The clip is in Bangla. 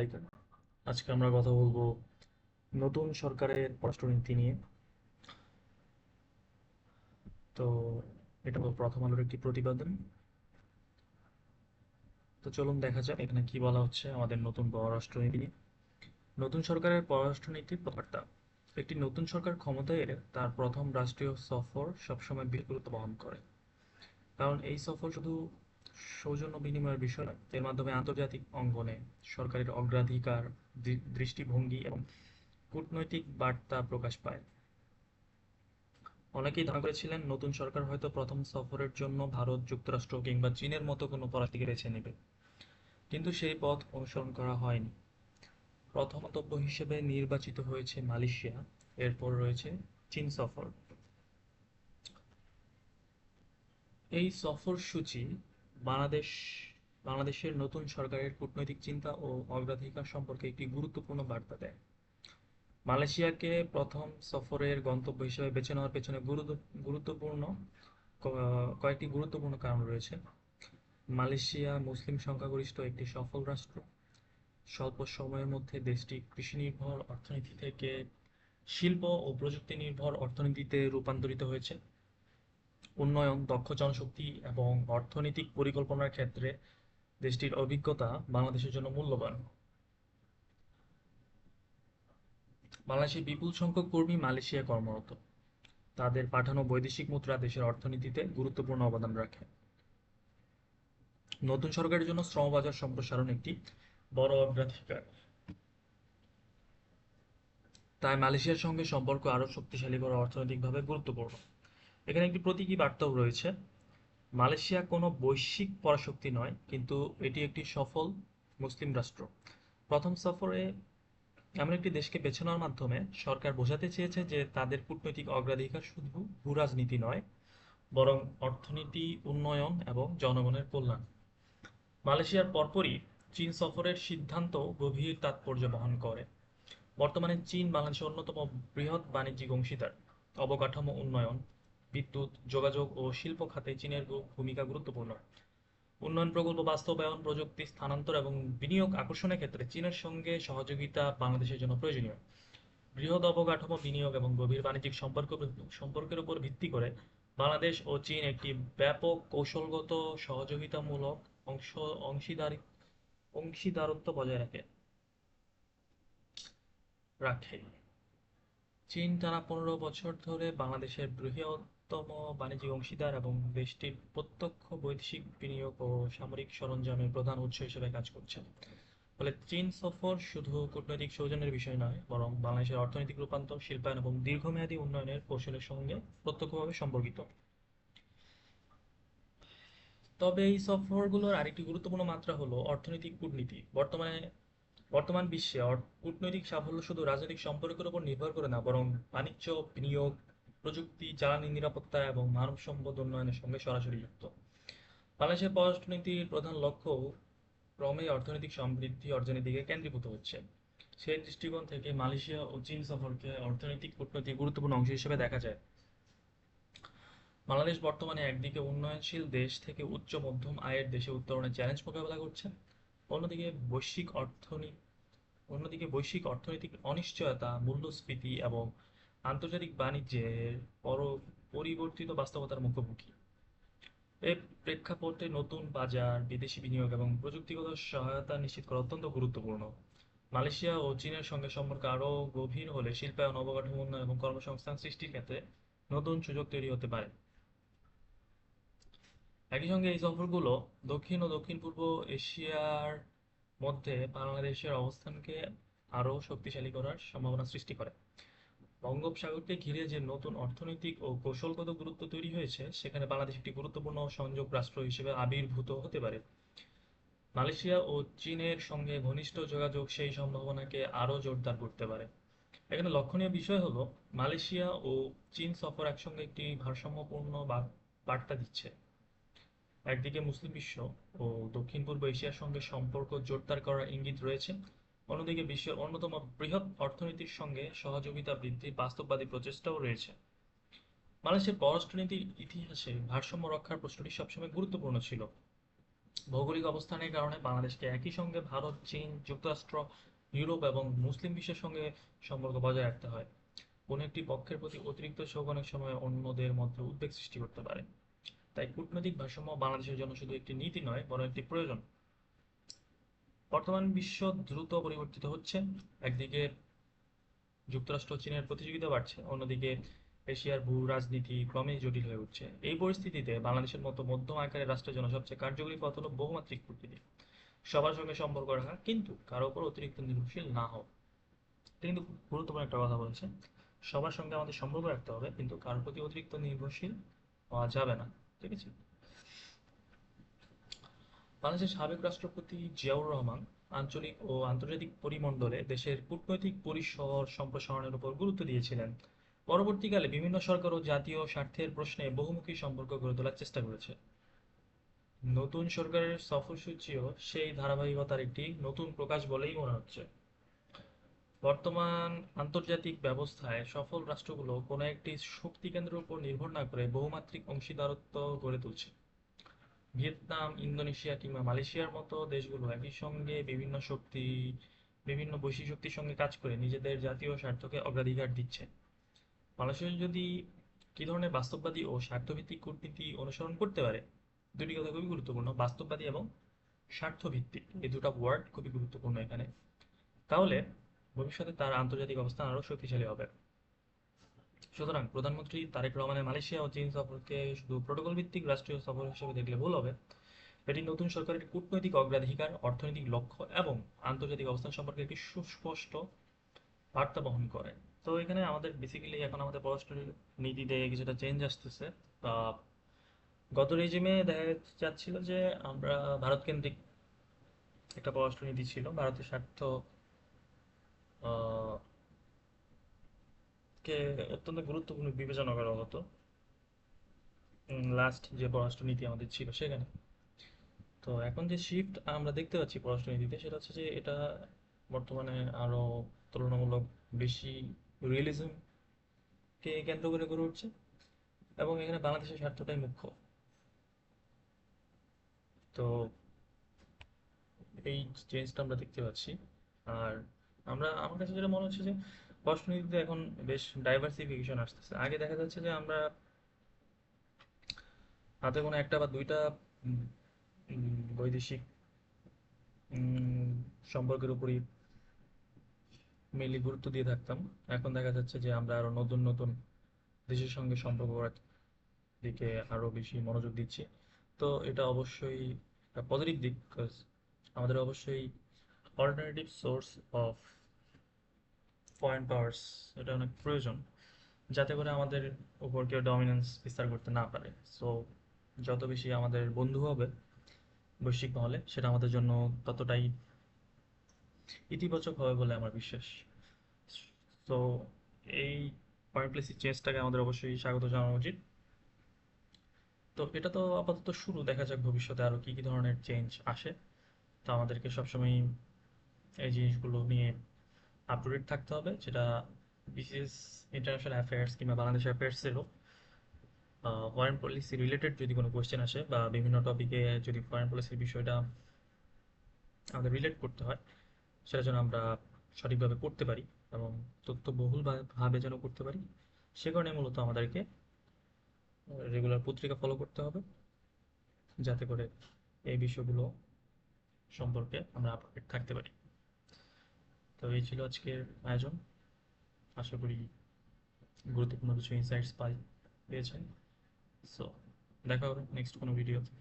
আলাইকুম। আজকে আমরা কথা বলবো নতুন সরকারের পররাষ্ট্রনীতি নিয়ে। তো এটা হলো প্রথম আলোর একটি প্রতিবেদন। তো চলুন দেখা যাক এখানে কি বলা হচ্ছে আমাদের নতুন পররাষ্ট্রনীতি নিয়ে। নতুন সরকারের পররাষ্ট্রনীতির বার্তা। একটি নতুন সরকার ক্ষমতায় এলে তার প্রথম রাষ্ট্রীয় সফর সবসময় বিশেষ গুরুত্ব বহন করে। কারণ এই সফর শুধু সৌজন্য বিনিময়ের বিষয় নয়, এর মাধ্যমে আন্তর্জাতিক অঙ্গনে সরকারের অগ্রাধিকার, দৃষ্টিভঙ্গি এবং কূটনৈতিক বার্তা প্রকাশ পায়। অনেকেই ধারণা করেছিলেন নতুন সরকার হয়তো প্রথম সফরের জন্য ভারত, যুক্তরাষ্ট্র কিংবা চীনের মতো কোনো পরাশক্তিকে বেছে নেবে, কিন্তু সেই পথ অনুসরণ করা হয়নি। প্রথম গন্তব্য হিসেবে নির্বাচিত হয়েছে মালয়েশিয়া, এরপর রয়েছে চীন সফর। এই সফরসূচি বাংলাদেশ বাংলাদেশের নতুন সরকারের কূটনৈতিক চিন্তা ও অগ্রাধিকার সম্পর্কে একটি গুরুত্বপূর্ণ বার্তা দেয়। মালয়েশিয়াকে প্রথম সফরের গন্তব্য হিসেবে বেছে নেওয়ার পেছনে গুরুত্বপূর্ণ কয়েকটি গুরুত্বপূর্ণ কারণ রয়েছে। মালয়েশিয়া মুসলিম সংখ্যাগরিষ্ঠ একটি সফল রাষ্ট্র। স্বল্প সময়ের মধ্যে দেশটি কৃষিনির্ভর অর্থনীতি থেকে শিল্প ও প্রযুক্তি নির্ভর অর্থনীতিতে রূপান্তরিত হয়েছে। উন্নয়ন, দক্ষ জনশক্তি এবং অর্থনৈতিক পরিকল্পনার ক্ষেত্রে দেশটির অভিজ্ঞতা বাংলাদেশের জন্য মূল্যবান। বাংলাদেশের বিপুল সংখ্যক কর্মী মালয়েশিয়ায় কর্মরত। তাদের পাঠানো বৈদেশিক মুদ্রা দেশের অর্থনীতিতে গুরুত্বপূর্ণ অবদান রাখে। নতুন সরকারের জন্য শ্রমবাজার সম্প্রসারণ একটি বড় অগ্রাধিকার। তাই মালয়েশিয়ার সঙ্গে সম্পর্ক আরও শক্তিশালী করা অর্থনৈতিকভাবে গুরুত্বপূর্ণ। এখানে একটি প্রতীকী বার্তাও রয়েছে। মালয়েশিয়া কোনো বৈশ্বিক পরাশক্তি নয়, কিন্তু এটি একটি সফল মুসলিম রাষ্ট্র। প্রথম সফরে এমন একটি দেশকে বেছে নেওয়ার মাধ্যমে সরকার বোঝাতে চেয়েছে যে তাদের কূটনৈতিক অগ্রাধিকার শুধু ভূ-রাজনীতি নয়, বরং অর্থনীতি, উন্নয়ন এবং জনগণের কল্যাণ। মালয়েশিয়ার পরপরই চীন সফরের সিদ্ধান্ত গভীর তাৎপর্য বহন করে। বর্তমানে চীন বাংলাদেশের অন্যতম বৃহৎ বাণিজ্যিক অংশীদার। অবকাঠামো উন্নয়ন, বিদ্যুৎ, যোগাযোগ ও শিল্প খাতে চীনের ভূমিকা গুরুত্বপূর্ণ। উন্নয়ন প্রকল্প বাস্তবায়ন, প্রযুক্তি স্থানান্তর এবং বিনিয়োগ আকর্ষণের ক্ষেত্রে চীনের সঙ্গে সহযোগিতা বাংলাদেশের জন্য প্রয়োজনীয়। বৃহৎ অবকাঠামো বিনিয়োগ এবং গভীর বাণিজ্যিক সম্পর্কের উপর ভিত্তি করে বাংলাদেশ ও চীন একটি ব্যাপক কৌশলগত সহযোগিতামূলক অংশ অংশীদারি অংশীদারত্ব বজায় রাখে। চীন টানা 15 বছর ধরে বাংলাদেশের বৃহত্তম বাণিজ্যিক অংশীদার এবং দেশটির প্রত্যক্ষ বৈদেশিক বিনিয়োগ ও সামরিক সরঞ্জামের প্রধান উৎস হিসেবে কাজ করছে। ফলে চীন সফর শুধু কূটনৈতিক সৌজন্যের বিষয় নয়, বরং বাংলাদেশের অর্থনৈতিক রূপান্তর, শিল্পায়ন এবং দীর্ঘমেয়াদী উন্নয়নের কৌশলের সঙ্গে প্রত্যক্ষভাবে সম্পর্কিত। তবে এই সফরগুলোর আরেকটি গুরুত্বপূর্ণ মাত্রা হলো অর্থনৈতিক কূটনীতি। বর্তমান বিশ্বে কূটনৈতিক সাফল্য শুধু রাজনৈতিক সম্পর্কের উপর নির্ভর করে না, বরং বাণিজ্য, বিনিয়োগ, প্রযুক্তি, জ্বালানি নিরাপত্তা এবং মানব সম্পদ উন্নয়নের সঙ্গে সরাসরি যুক্ত। বাংলাদেশের পররাষ্ট্রনীতির প্রধান লক্ষ্য ক্রমেই অর্থনৈতিক সমৃদ্ধি অর্জনের দিকে কেন্দ্রীভূত হচ্ছে। সেই দৃষ্টিকোণ থেকে মালয়েশিয়া ও চীন সফরকে অর্থনৈতিক কূটনৈতিক গুরুত্বপূর্ণ অংশ হিসেবে দেখা যায়। বাংলাদেশ বর্তমানে একদিকে উন্নয়নশীল দেশ থেকে উচ্চ মধ্যম আয়ের দেশে উত্তরণের চ্যালেঞ্জ মোকাবেলা করছে, অন্যদিকে বৈশ্বিক অর্থনীতি অন্যদিকে বৈশ্বিক অর্থনৈতিক অনিশ্চয়তা, মূল্যস্ফীতি এবং আন্তর্জাতিক বাণিজ্যের পরিবর্তিত বাস্তবতার মুখোমুখি। এ প্রেক্ষাপটে নতুন বাজার, বিদেশি বিনিয়োগ এবং প্রযুক্তিগত সহায়তা নিশ্চিত করা অত্যন্ত গুরুত্বপূর্ণ। মালয়েশিয়া ও চীনের সঙ্গে সম্পর্ক আরও গভীর হলে শিল্পায়ন, অবকাঠামো উন্নয়ন এবং কর্মসংস্থান সৃষ্টির ক্ষেত্রে নতুন সুযোগ তৈরি হতে পারে। একই সঙ্গে এই সফরগুলো দক্ষিণ ও দক্ষিণ-পূর্ব এশিয়ার মধ্যে বাংলাদেশের অবস্থানকে আরও শক্তিশালী করার সম্ভাবনা সৃষ্টি করে। বঙ্গোপসাগরকে ঘিরে যে নতুন অর্থনৈতিক ও কৌশলগত গুরুত্ব তৈরি হয়েছে, সেখানে বাংলাদেশ একটি গুরুত্বপূর্ণ সংযোগ রাষ্ট্র হিসেবে আবির্ভূত হতে পারে। মালয়েশিয়া ও চীনের সঙ্গে ঘনিষ্ঠ যোগাযোগ সেই সম্ভাবনাকে আরও জোরদার করতে পারে। এখানে লক্ষণীয় বিষয় হলো মালয়েশিয়া ও চীন সফর একসঙ্গে একটি ভারসাম্যপূর্ণ বার্তা দিচ্ছে। একদিকে মুসলিম বিশ্ব ও দক্ষিণ-পূর্ব এশিয়ার সঙ্গে সম্পর্ক জোরদার করার ইঙ্গিত রয়েছে, অন্যদিকে বিশ্বের অন্যতম বৃহৎ অর্থনীতির সঙ্গে সহযোগিতা বৃদ্ধির বাস্তববাদী প্রচেষ্টাও রয়েছে। বাংলাদেশের পররাষ্ট্রনীতির ইতিহাসে ভারসাম্য রক্ষার প্রশ্নটি সবসময় গুরুত্বপূর্ণ ছিল। ভৌগোলিক অবস্থানের কারণে বাংলাদেশকে একই সঙ্গে ভারত, চীন, যুক্তরাষ্ট্র, ইউরোপ এবং মুসলিম বিশ্বের সঙ্গে সম্পর্ক বজায় রাখতে হয়। কোনো একটি পক্ষের প্রতি অতিরিক্ত ঝোঁক অনেক সময় অন্যদের মধ্যে উদ্বেগ সৃষ্টি করতে পারে। তাই কূটনৈতিক ভারসাম্য বাংলাদেশের জন্য শুধু একটি নীতি নয়, বরং একটি প্রয়োজন। বর্তমান বিশ্ব দ্রুত পরিবর্তিত হচ্ছে। একদিকে যুক্তরাষ্ট্র ও চীনের প্রতিযোগিতা বাড়ছে, অন্যদিকে এশিয়ার ভূ রাজনীতি ক্রমেই জটিল হয়ে উঠছে। এই পরিস্থিতিতে বাংলাদেশের মতো মধ্যম আকারের রাষ্ট্রের জন্য সবচেয়ে কার্যকরী পথ হলো বহুমাত্রিক কূটনীতি। সবার সঙ্গে সম্পর্ক রাখা, কিন্তু কারো উপর অতিরিক্ত নির্ভরশীল না হওয়া। এটা কিন্তু খুব গুরুত্বপূর্ণ একটা কথা বলেছেন। সবার সঙ্গে আমাদের সম্পর্ক রাখতে হবে, কিন্তু কারোর প্রতি অতিরিক্ত নির্ভরশীল হওয়া যাবে না। ঠিক আছে। বাংলাদেশের সাবেক রাষ্ট্রপতি জিয়াউর রহমান আঞ্চলিক ও আন্তর্জাতিক পরিমণ্ডলে দেশের কূটনৈতিক পরিসর সম্প্রসারণের উপর গুরুত্ব দিয়েছিলেন। পরবর্তীকালে বিভিন্ন সরকার ও জাতীয় স্বার্থের প্রশ্নে বহুমুখী সম্পর্ক গড়ে তোলার চেষ্টা করেছে। নতুন সরকারের সফরসূচিও সেই ধারাবাহিকতার একটি নতুন প্রকাশ বলেই মনে হচ্ছে। বর্তমান আন্তর্জাতিক ব্যবস্থায় সফল রাষ্ট্রগুলো কোনো একটি শক্তি কেন্দ্রের উপর নির্ভর না করে বহুমাত্রিক অংশীদারত্ব গড়ে তুলছে। ভিয়েতনাম, ইন্দোনেশিয়া কিংবা মালয়েশিয়ার মতো দেশগুলো একই সঙ্গে বিভিন্ন বৈশ্বিক শক্তির সঙ্গে কাজ করে নিজেদের জাতীয় স্বার্থকে অগ্রাধিকার দিচ্ছে। বাংলাদেশ যদি কি ধরনের বাস্তববাদী ও স্বার্থভিত্তিক কূটনীতি অনুসরণ করতে পারে, দুটি কথা খুবই গুরুত্বপূর্ণ, বাস্তববাদী এবং স্বার্থভিত্তিক, এই দুটো ওয়ার্ড খুবই গুরুত্বপূর্ণ এখানে, তাহলে ভবিষ্যতে তার আন্তর্জাতিক অবস্থান আরো শক্তিশালী হবে। সুতরাং প্রধানমন্ত্রী তারেক রহমানের মালয়েশিয়া ও চীন সফরকে শুধু প্রোটোকল ভিত্তিক রাষ্ট্রীয় সফর হিসেবে দেখলে ভুল হবে। এটি নতুন সরকারের কূটনৈতিক অগ্রাধিকার, অর্থনৈতিক লক্ষ্য এবং আন্তর্জাতিক অবস্থান সম্পর্কে একটি সুস্পষ্ট বার্তা বহন করে। তো এখানে আমাদের বেসিক্যালি এখন আমাদের পররাষ্ট্র নীতিতে কিছুটা চেঞ্জ আসতেছে। আহ, গত রেজিমে দেখা যাচ্ছিল যে আমরা ভারত কেন্দ্রিক একটা পররাষ্ট্র নীতি ছিল, ভারতের স্বার্থ আহ, কে অত্যন্ত গুরুত্বপূর্ণ বিবেচনা করা হতো লাস্ট যে পররাষ্ট্র নীতি আমাদের ছিল সেখানে। তো এখন যে শিফট আমরা দেখতে পাচ্ছি পররাষ্ট্রনীতিতে, সেটা হচ্ছে যে এটা বর্তমানে আরো তুলনামূলক বেশি রিয়েলিজমকে কেন্দ্র করে গড়ে উঠছে, এবং এখানে বাংলাদেশের স্বার্থটাই মুখ্য। তো এই চেঞ্জটা আমরা দেখতে পাচ্ছি। আর আমার কাছে যেটা মনে হচ্ছে যে পররাষ্ট্রনীতিতে এখন বেশ ডাইভার্সিফিকেশন আসতেছে। আগে দেখা যাচ্ছে যে আমরা হাতে কোনো একটা বা দুইটা উম, বৈদেশিক সম্পর্কের উপরই মেইনলি গুরুত্ব দিয়ে থাকতাম। এখন দেখা যাচ্ছে যে আমরা আরো নতুন নতুন দেশের সঙ্গে সম্পর্ক করার দিকে আরো বেশি মনোযোগ দিচ্ছি। তো এটা অবশ্যই একটা পজিটিভ দিক, বিকজ আমাদের অবশ্যই alternative source of foreign powers এটা অনেক প্রয়োজন, যাতে করে আমাদের উপর কেউ ডমিনেন্স বিস্তার করতে না পারে। সো যত বেশি আমাদের বন্ধু হবে বৈশ্বিক মহলে, সেটা আমাদের জন্য ততটাই ইতিবাচক হবে বলে আমার বিশ্বাস। তো এই ফরেন পলিসি চেঞ্জটাকে আমাদের অবশ্যই স্বাগত জানানো উচিত। তো এটা তো আপাতত শুরু, দেখা যাক ভবিষ্যতে আরো কি কি ধরনের চেঞ্জ আসে। তো আমাদেরকে সবসময় এই জিনিসগুলো নিয়ে আপ টু ডেট থাকতে হবে, যেটা বিসিএস, ইন্টারন্যাশনাল অ্যাফেয়ার্স কিংবা বাংলাদেশ অ্যাফেয়ার্সেরও ফরেন পলিসি রিলেটেড যদি কোনো কোয়েশ্চেন আসে বা বিভিন্ন টপিকে যদি ফরেন পলিসির বিষয়টা আমাদের রিলেট করতে হয়, সেটা যেন আমরা সঠিকভাবে করতে পারি এবং তথ্যবহুল ভাবে যেন করতে পারি। সে কারণে মূলত আমাদেরকে রেগুলার পত্রিকা ফলো করতে হবে, যাতে করে এই বিষয়গুলো সম্পর্কে আমরা আপডেট থাকতে পারি। তো এই ছিল আজকের আয়োজন। আশা করি গুরুত্বপূর্ণ কিছু ইনসাইটস পেয়েছেন। সো দেখা হবে নেক্সট কোনো ভিডিওতে।